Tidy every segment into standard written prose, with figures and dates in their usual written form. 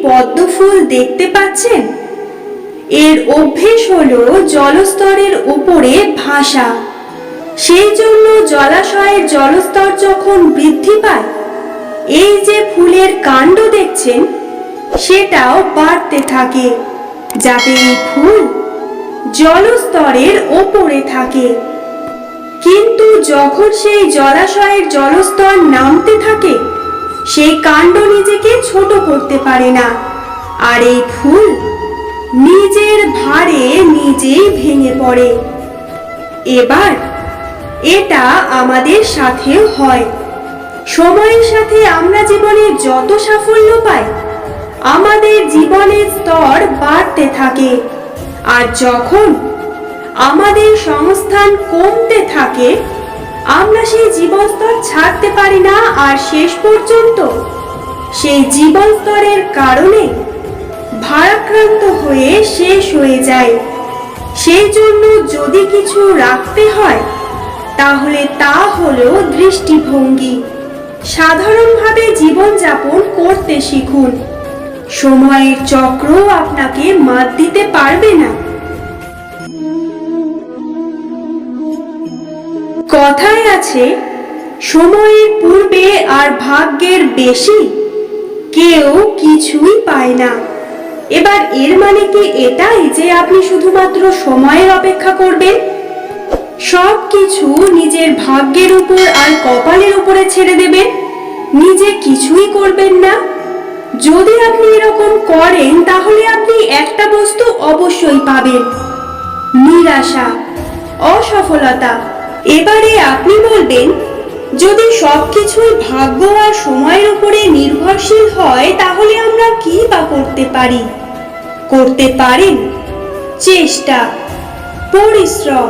পদ্ম ফুল দেখতে পাচ্ছেন? এর অভ্যেস হলো জলস্তরের উপরে ভাসা। সেই জন্য জলাশয়ের জলস্তর যখন বৃদ্ধি পায়, এই যে ফুলের কাণ্ড দেখছেন সেটাও বাড়তে থাকে, যাতে এই ফুল জলস্তরের ওপরে থাকে। কিন্তু যখন সেই জলাশয়ের জলস্তর নামতে থাকে, সেই কাণ্ড নিজেকে ছোট করতে পারে না, আর এই ফুল নিজের ভারে নিজেই ভেঙে পড়ে। এবার এটা আমাদের সাথেও হয়। সময়ের সাথে আমরা জীবনে যত সাফল্য পাই, আমাদের জীবনের স্তর বাড়তে থাকে। আর যখন আমাদের সংস্থান কমতে থাকে, আমরা সেই জীবন স্তর ছাড়তে পারি না, আর শেষ পর্যন্ত সেই জীবন স্তরের কারণে ভারাক্রান্ত হয়ে শেষ হয়ে যায়। সেই জন্য যদি কিছু রাখতে হয়, তাহলে তা হলো দৃষ্টিভঙ্গি। সাধারণভাবে জীবনযাপন করতে শিখুন। সময়ের চক্র আপনাকে মাত দিতে পারবে না। কথায় আছে, সময়ের পূর্বে আর ভাগ্যের বেশি কেউ কিছুই পায় না। এবার এর মানে কি এটাই যে আপনি শুধুমাত্র সময়ের অপেক্ষা করবেন? সব কিছু নিজের ভাগ্যের উপর আর কপালের উপরে ছেড়ে দেবেন, নিজে কিছুই করবেন না? যদি আপনি এরকম করেন, তাহলে আপনি একটা বস্তু অবশ্যই পাবেন: নিরাশা, অসফলতা। এবারে আপনি বলবেন, যদি সবকিছুই ভাগ্য আর সময়ের উপরে নির্ভরশীল হয়, তাহলে আমরা কি বা করতে পারি? করতে পারেন চেষ্টা, পরিশ্রম।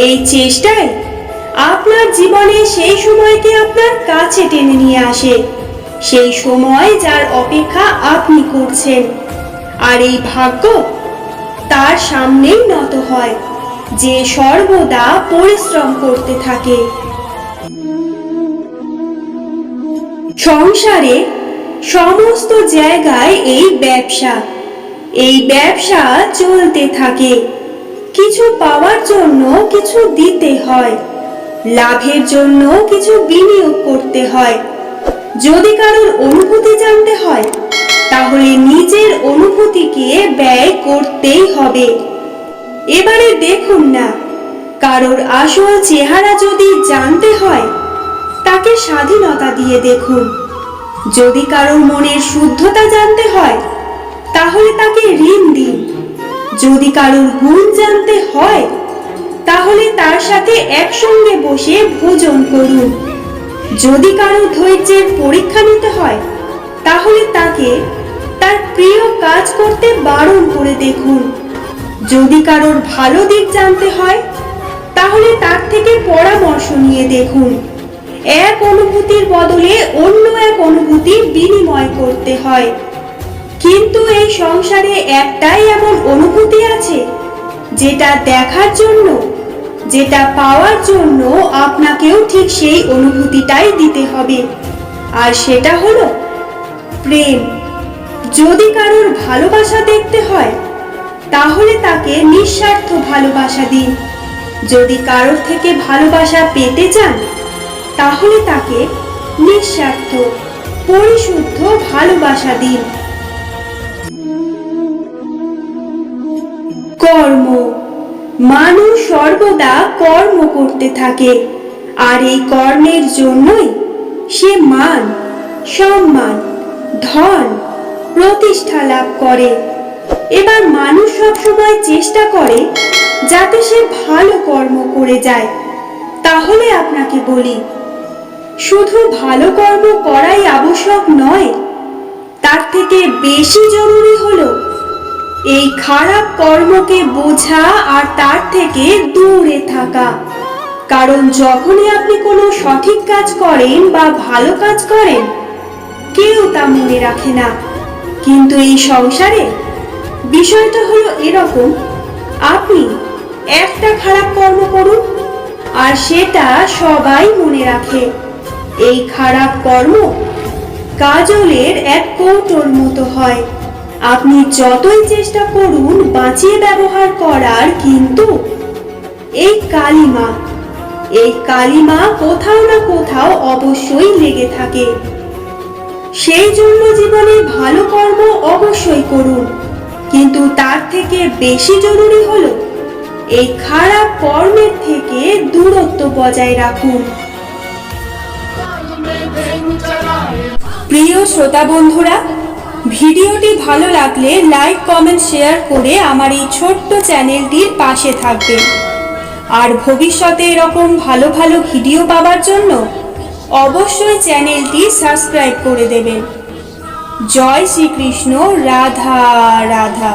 এই চেষ্টায় আপনার জীবনে সেই সময়কে আপনার কাছে টেনে নিয়ে আসে, সেই সময় যার অপেক্ষা আপনি করছেন। আর এই ভাগ্য তার সামনেই নত হয়, যে সর্বদা পরিশ্রম করতে থাকে। সংসারে সমস্ত জায়গায় এই ব্যবসা চলতে থাকে। কিছু পাওয়ার জন্য কিছু দিতে হয়, লাভের জন্য কিছু বিনিয়োগ করতে হয়। যদি কারোর অনুভূতি জানতে হয়, তাহলে নিজের অনুভূতিকে ব্যয় করতেই হবে। এবারে দেখুন না, কারোর আসল চেহারা যদি জানতে হয়, তাকে স্বাধীনতা দিয়ে দেখুন। যদি কারোর মনের শুদ্ধতা জানতে হয়, তাহলে তাকে ঋণ দিন। যদি কারোর গুণ জানতে হয়, তাহলে তার সাথে একসঙ্গে বসে ভোজন করুন। যদি কারোর ধৈর্যের পরীক্ষা নিতে হয়, তাহলে তাকে তার প্রিয় কাজ করতে বারণ করে দেখুন। যদি কারোর ভালো দিক জানতে হয়, তাহলে তার থেকে পরামর্শ নিয়ে দেখুন। এক অনুভূতির বদলে অন্য এক অনুভূতি বিনিময় করতে হয়। কিন্তু এই সংসারে একটাই এমন অনুভূতি আছে, যেটা দেখার জন্য, যেটা পাওয়ার জন্য আপনাকেও ঠিক সেই অনুভূতিটাই দিতে হবে। আর সেটা হলো প্রেম। যদি কারোর ভালোবাসা দেখতে হয়, তাহলে তাকে নিঃস্বার্থ ভালোবাসা দিন। যদি কারোর থেকে ভালোবাসা পেতে চান, তাহলে তাকে নিঃস্বার্থ, পরিশুদ্ধ ভালোবাসা দিন। কর্ম। মানুষ সর্বদা কর্ম করতে থাকে, আর এই কর্মের জন্যই সে মান, সম্মান, ধন, প্রতিষ্ঠা লাভ করে। এবার মানুষ সবসময় চেষ্টা করে যাতে সে ভালো কর্ম করে যায়। তাহলে আপনাকে বলি, শুধু ভালো কর্ম করাই আবশ্যক নয়, তার থেকে বেশি জরুরি হলো এই খারাপ কর্মকে বোঝা আর তার থেকে দূরে থাকা। কারণ যখনই আপনি কোনো সঠিক কাজ করেন বা ভালো কাজ করেন, কেউ তা মনে রাখে না। কিন্তু এই সংসারে বিষয়টা হলো এরকম, আপনি একটা খারাপ কর্ম করুন আর সেটা সবাই মনে রাখে। এই খারাপ কর্ম কাজলের এক কৌটোর মতো হয়। আপনি যতই চেষ্টা করুন বাঁচিয়ে ব্যবহার করার, কিন্তু এই কালিমা কোথাও না কোথাও অবশ্যই লেগে থাকে। সেই জন্য জীবনে ভালো কর্ম অবশ্যই করুন, কিন্তু তার থেকে বেশি জরুরি হলো এই খারাপ কর্মের থেকে দূরত্ব বজায় রাখুন। প্রিয় শ্রোতা বন্ধুরা, ভিডিওটি ভালো লাগলে লাইক, কমেন্ট, শেয়ার করে আমার এই ছোট্ট চ্যানেলটির পাশে থাকবেন। আর ভবিষ্যতে এরকম ভালো ভালো ভিডিও পাওয়ার জন্য অবশ্যই চ্যানেলটি সাবস্ক্রাইব করে দেবেন। জয় শ্রীকৃষ্ণ। রাধা রাধা।